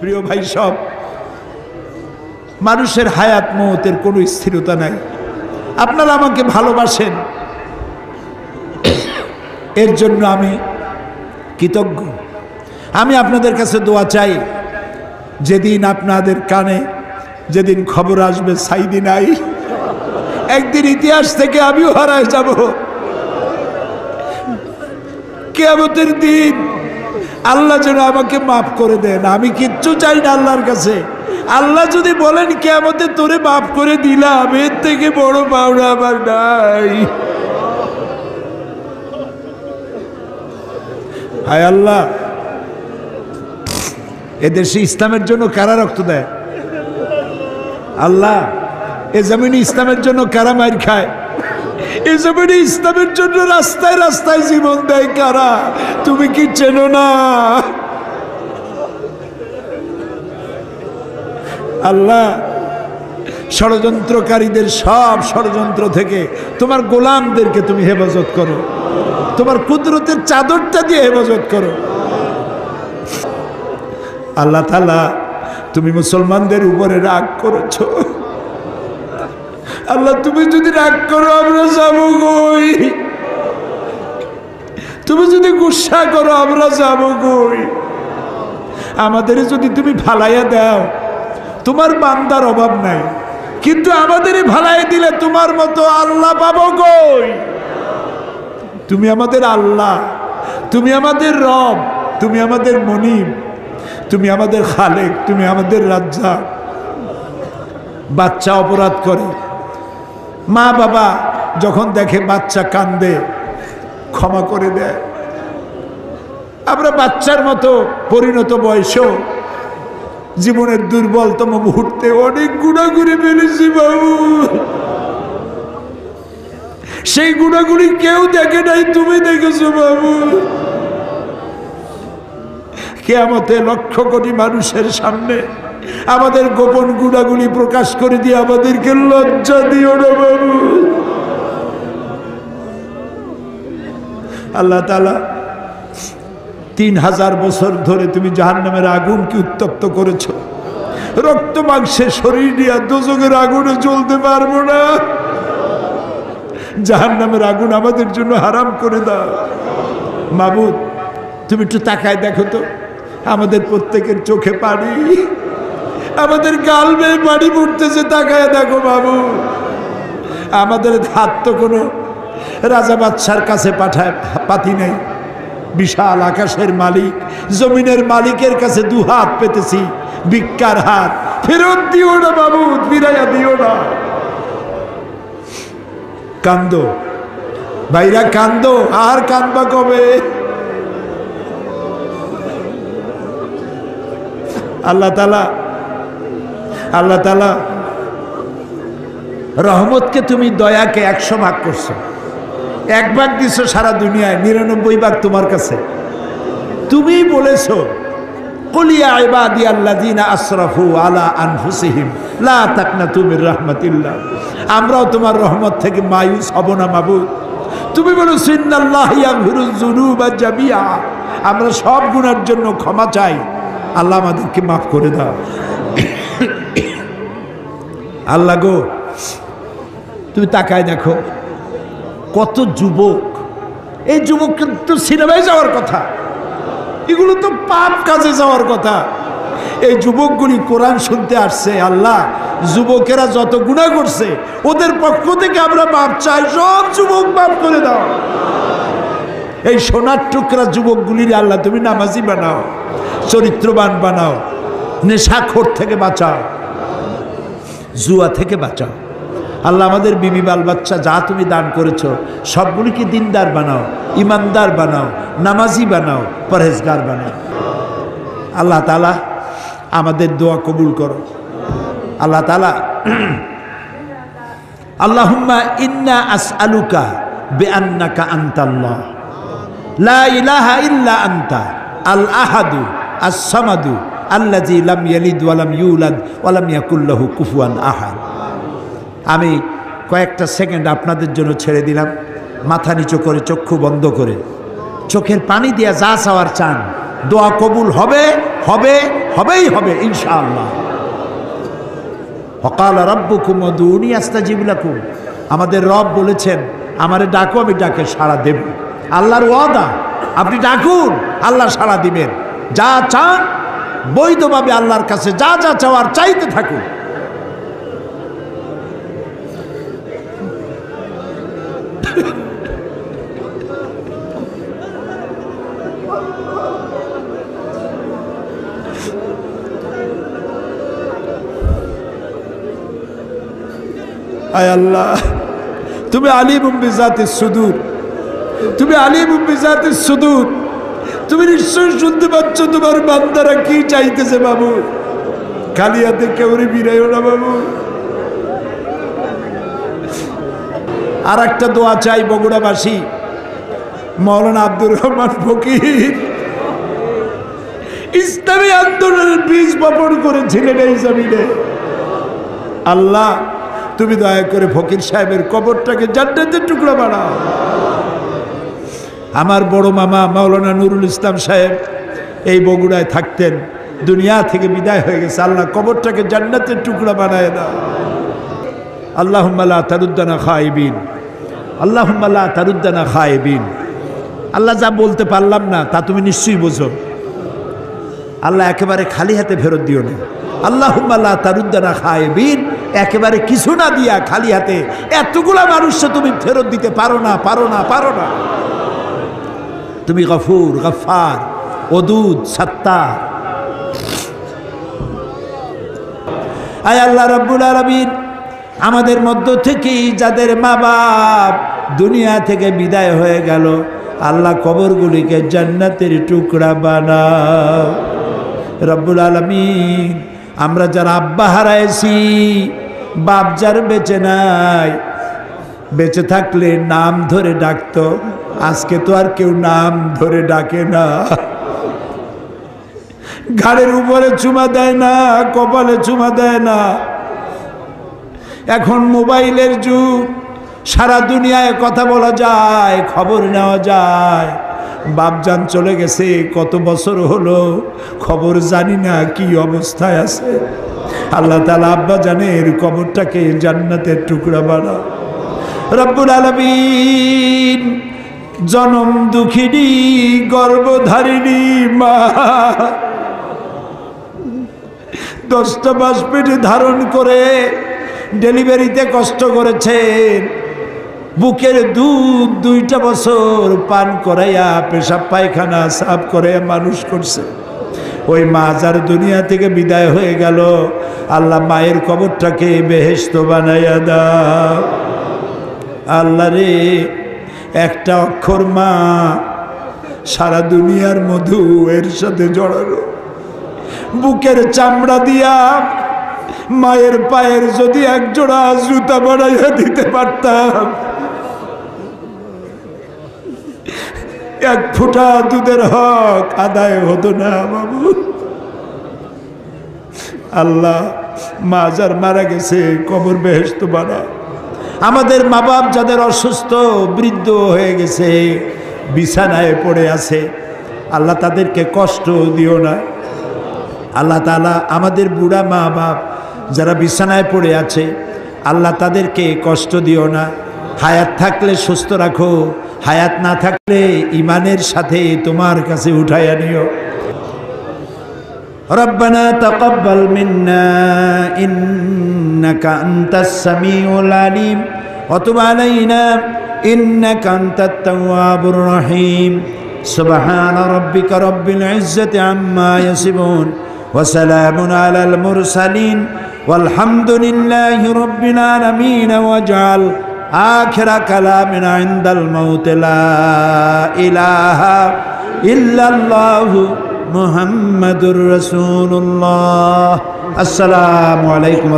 প্রিয় ভাই, সব মানুষের হায়াত মওতের কোনো স্থিরতা নাই। আপনারা আমাকে ভালোবাসেন, এর জন্য আমি কৃতজ্ঞ। আমি আপনাদের কাছে দোয়া চাই, যেদিন আপনাদের কানে যেদিন খবর আসবে সাইদি নাই, একদিন ইতিহাস থেকে আমিও হারায় যাব। কিয়ামতের দিন আল্লাহ যেন আমাকে মাফ করে দেন। আমি কিচ্ছু চাই না আল্লাহর কাছে। আল্লাহ যদি বলেন কিয়ামতে তোরে মাফ করে দিলাম, এর থেকে বড় পাওনা আমার নাই। হায় আল্লাহ, এদেশে ইসলামের জন্য কারা রক্ত দেয়? আল্লাহ, এ জমিনে ইসলামের জন্য কারা মার খায়? এ জমিনে ইসলামের জন্য রাস্তায় রাস্তায় জীবন দেয় কারা? তুমি কি চেনো না? আল্লাহ, ষড়যন্ত্রকারীদের সব ষড়যন্ত্র থেকে তোমার গোলামদেরকে তুমি হেফাজত করো, তোমার কুদরতের চাদরটা দিয়ে হেফাজত করো। আল্লাহ তাআলা, তুমি মুসলমানদের উপরে রাগ করেছ। আল্লাহ, তুমি যদি রাগ করো আমরা যাবো কই? তুমি যদি গুসা করো আমরা যাবো কই? আমাদের যদি তুমি ফালাইয়া দাও, তোমার বান্দার অভাব নাই, কিন্তু আমাদের ভালাইয়া দিলে তোমার মতো আল্লাহ পাবো কই? তুমি আমাদের আল্লাহ, তুমি আমাদের রব, তুমি আমাদের মনিব, তুমি আমাদের খালেক, তুমি আমাদের রাজ্জাক। বাচ্চা অপরাধ করে, মা বাবা যখন দেখে বাচ্চা কান্দে ক্ষমা করে দেয়। আমরা বাচ্চার মতো পরিণত বয়সেও জীবনের দুর্বলতম মুহূর্তে অনেক গুণাগুলি ফেলেছি বাবু। সেই গুণাগুলি কেউ দেখে নাই, তুমি দেখেছো বাবু। কিয়ামতে লক্ষ কোটি মানুষের সামনে আমাদের গোপন গুণাগুলি প্রকাশ করে দিয়ে আমাদেরকে লজ্জা দিও না বাবু। আল্লাহ তাআলা, 3000 বছর ধরে তুমি জাহান্নামের আগুনকে উত্তপ্ত করেছো। রক্ত মাংসের শরীর নিয়ে দোজখের আগুনে জ্বলতে পারবো না। জাহান্নামের আগুন আমাদের জন্য হারাম করে দাও। মাবুদ, তুমি একটু তাকায় দেখো তো, আমাদের প্রত্যেকের চোখে পানি, আমাদের গাল বেয়ে পানি পড়তেছে, তাকায় দেখো বাবু। আমাদের হাত তো কোনো রাজা বাদশার কাছে পাতি নেই। বিশাল আকাশের মালিক, জমিনের মালিকের কাছে দুহাত পেতেছি, ভিক্ষার হাত। ফেরত দিও না বাবু, ফিরাইয়া দিও না। কান্দো ভাইরা, কান্দো। আর কান্দবা কবে? আল্লাহ তাআলা রহমতকে তুমি দয়াকে 100 ভাগ করছো। 1 ভাগ দিছো সারা দুনিয়ায়, 99 ভাগ তোমার কাছে। তুমি বলেছো, কুল ইয়া ইবাদিয়াল্লাযিনা আসরাফু আলা আনফুসিহিম লা তাকনাতু মির রাহমাতিল্লাহ। আমরাও তোমার রহমত থেকে মায়ুস হব না মাবুদ। তুমি বলেছো, ইন্নাল্লাহা ইয়াগফিরুয যুনুবা জামিআ। আমরা সব গুনার জন্য ক্ষমা চাই, আল্লাহ আমাদেরকে মাফ করে দাও। আল্লাহ গো, তুমি তাকায় দেখো কত যুবক। এই যুবক কিন্তু সিনেমায় যাওয়ার কথা, এগুলো তো পাপ কাজে যাওয়ার কথা। এই যুবকগুলি কোরআন শুনতে আসছে। আল্লাহ, যুবকেরা যত গুনাহ করছে ওদের পক্ষ থেকে আমরা মাপ চাই। সব যুবক মাফ করে দাও। এই সোনার টুকরা যুবকগুলির আল্লাহ তুমি নামাজি বানাও, চরিত্রবান বানাও, নেশাখোর থেকে বাঁচাও, জুয়া থেকে বাঁচাও। আল্লাহ, আমাদের বিবি বাল বাচ্চা যা তুমি দান করেছো সবগুলিকে দিনদার বানাও, ইমানদার বানাও, নামাজি বানাও, পরহেজগার বানাও। আল্লাহ তাআলা আমাদের দোয়া কবুল করো। আল্লাহ তাআলা, আল্লাহুম্মা ইন্না আসআলুকা বিআন্নাকা আনতাল্লাহ লা ইলাহা ইল্লা আনতা আল আহাদু আস সামাদু আল্লাযী লাম ইয়ালিদ ওয়া লাম ইউলাদ ওয়া লাম ইয়াকুল লাহু কুফুয়ান আহাদ। আমি কয়েকটা সেকেন্ড আপনাদের জন্য ছেড়ে দিলাম। মাথা নিচু করে, চক্ষু বন্ধ করে, চোখের পানি দিয়া যা চাওয়ার চান, দোয়া কবুল হবে হবে হবেই হবে ইনশাআল্লাহ। ওয়াকালা রাব্বুকুম উদউনি আস্তাজিব লাকুম, আমাদের রব বলেছেন আমারে ডাকো আমি ডাকে সাড়া দেব। আল্লাহর ওয়াদা, আপনি ডাকুন আল্লাহ সাড়া দিবেন। যা চান বৈধভাবে আল্লাহর কাছে যা যা চাওয়ার চাইতে থাকুন। আয় আল্লাহ, তুমি আলিমুম বিজাতিস সুদূর, তুমি আলিমুম বিজাতিস সুদূর, তুমি নিশ্চয় শুনতে পাচ্ছ তোমার বান্দারা কি চাইতেছে বাবু। খালি হাতে কেউরে বিরাইও না বাবু। আর একটা দোয়া চাই বগুড়াবাসী, মাওলানা আব্দুর রহমান ফকির ইসলামী আন্দোলনের বীজ বপন করেছিলেন এই জমিনে। আল্লাহ তুমি দয়া করে ফকির সাহেবের কবরটাকে জান্নাতের টুকরা বানাও। আমার বড় মামা মাওলানা নুরুল ইসলাম সাহেব এই বগুড়ায় থাকতেন, দুনিয়া থেকে বিদায় হয়ে গেছে। আল্লাহ কবরটাকে জান্নাতের টুকরা বানায় দাও। আল্লাহুম্মা লা তারুদ্দানা খাইবিন, আল্লাহুম্মা লা তারুদ্দানা খাইবিন। আল্লাহ যা বলতে পারলাম না তা তুমি নিশ্চয়ই বোঝো। আল্লাহ একেবারে খালি হাতে ফেরত দিও না। আল্লাহুম্মা লা তারুদ্দানা খাইবিন, একেবারে কিছু না দিয়া খালি হাতে এতগুলা মানুষকে তুমি ফেরত দিতে পারো না, পারো না, পারো না। তুমি গফুর, গফফার, ওদুদ, সাত্তার। আয় আল্লাহ রাব্বুল আলামিন, আমাদের মধ্য থেকেই যাদের মা বাপ দুনিয়া থেকে বিদায় হয়ে গেল, আল্লাহ কবরগুলিকে জান্নাতের টুকরা বানাও রব্বুল আলামিন। আমরা যারা আব্বা হারাইছি, বাপ যার বেঁচে নাই, বেঁচে থাকলে নাম ধরে ডাকতো, আজকে তো আর কেউ নাম ধরে ডাকে না। ঘাড়ের উপরে চুমা দেয় না, কপালে চুমা দেয় না। এখন মোবাইলের যুগ, সারা দুনিয়ায় কথা বলা যায়, খবর নেওয়া যায়। বাপজান চলে গেছে কত বছর হলো, খবর জানি না কি অবস্থায় আছে। আল্লাহ তাআলা আব্বা জানের কবরটাকে জান্নাতের টুকরা বানাও রব্বুল আলামিন। জনম দুঃখিনী গর্ভধারিণী মা, 10টা মাস পেটে ধারণ করে ডেলিভারিতে কষ্ট করেছেন, বুকের দুধ 2টা বছর পান করাইয়া পেশাব পায়খানা সাফ করে মানুষ করছে। ওই মা যার দুনিয়া থেকে বিদায় হয়ে গেল, আল্লাহ মায়ের কবরটাকে বেহেশত বানাইয়া দাও। আল্লাহ রে, একটা অক্ষর মা সারা দুনিয়ার মধু এর সাথে জড়ানো। বুকের চামড়া দিয়া মায়ের পায়ের যদি একজোড়া জুতা বানাইয়া দিতে পারতাম, এক ফোঁটা দুধের হক আদায় হতো না বাবু। আল্লাহ মা যার মারা গেছে কবর বেহেশত বানাও। আমাদের মা বাপ যাদের অসুস্থ বৃদ্ধ হয়ে গেছে, বিছানায় পড়ে আছে, আল্লাহ তাদেরকে কষ্ট দিও না। আল্লাহ তাআলা আমাদের বুড়া মা বাপ যারা বিছানায় পড়ে আছে, আল্লাহ তাদেরকে কষ্ট দিও না। হায়াত থাকলে সুস্থ রাখো, হায়াত না থাকলে ইমানের সাথে তোমার কাছে উঠাইয়া নিও। রব্বানা তাকাব্বাল মিন্না ইন্নাকা আনতাস সামিউল আলিম ওয়া তুব আলাইনা ইন্নাকা আনতাত তাওয়াবুর রহিম। সুবহান রাব্বিকা রাব্বিল ইজ্জাতি আম্মা ইয়াসিফুন ওয়া সালামুন আলাল মুরসালিন ওয়ালহামদুলিল্লাহি রাব্বিল আলামিন। ওয়াজআল আখিরা কালামিনা ইনদাল মাউত লা ইলাহা ইল্লাল্লাহু মুহাম্মাদুর রাসূলুল্লাহ। আসসালামু আলাইকুম।